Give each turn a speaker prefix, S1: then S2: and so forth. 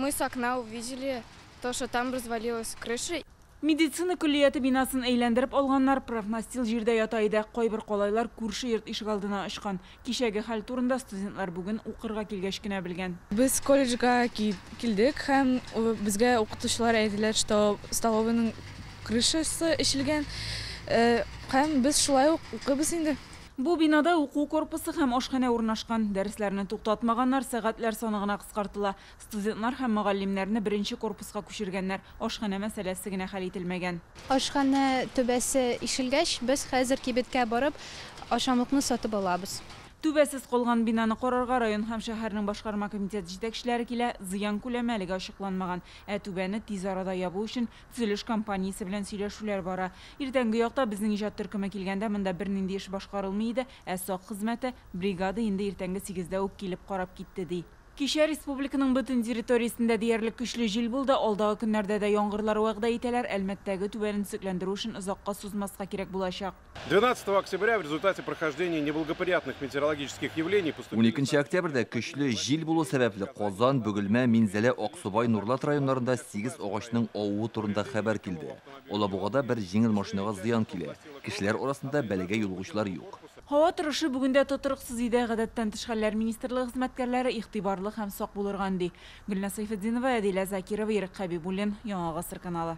S1: Мы с окна увидели то, что там развалилась крыша.
S2: Медицина külliyatı binaсын eğlendirip olganlar profnastil jirde yatayda koy bir kolaylar kurşı yurt işik aldına ışkan. Kişegi hal turunda studentlar bugün okırga kelgeşkine bilgen.
S1: Biz колледжга келдик, hem bizge okutuşlar aytdiler, что столовыйның крышасы ишелген. Hem biz şulay okuyбыз инде.
S2: Bu binada uku korpusu hem oşxana urnaşkan. Derslerini tutatmaganlar saatler sonuna kıskartıla. Studentlar hem muallimlerini birinci korpuska kuşirgenler. Oşxana meselesi gine hal etilmegen.
S3: Oshxona tubasi ishilgach, biz hozir kibetga borib, oshomliqni sotib olamiz.
S2: Tübesiz kolgan binanı korarga rayon hem şehirinin başkarma komiteti jitekçileri ile ziyan kulemelige açıklanmagan. Tübeni tiz arada yabu için tüzülüş kampaniyası bilen söyleşüler bara. İrtengi yokta bizning ijat türküme kelgende mında bir nindi iş başkarılmaydı. Soq hizmeti brigada indi irtengi 8'de ok kelip qarab gitti dey. Kişi Respublikanın bütün teritoriyasında diyerlik güçlü jil buldu. Oldağı günlerde de yağmurlar vaqda iteler. Elmettegi tübenin süklendiriu için uzakka suzmasqa kerek bulaşaq.
S4: 12 октября в результате прохождения неблагоприятных метеорологических явлений
S5: 12 октябрьde güçlü jil bulu sebeple Qozan, Bөгülme, Minzele, Oqsubay, Nurlat rayonlarında 8 ağaçның ovu turunda haber kildi. Ola buğada bir jengil maşinaga ziyan kile. Kişiler orasında belege yolğuşlar yok.
S2: Hava turışı bugünde tuturuqsız ide Гадәттән тыш хәлләр министрлыгы хезмәткәрләре игътибарлы һәм сак булырган ди. Гөлназ Сайфетдинова, Әдилә Закирова, Ирек Хәбибуллин, Яңа Гасыр каналы.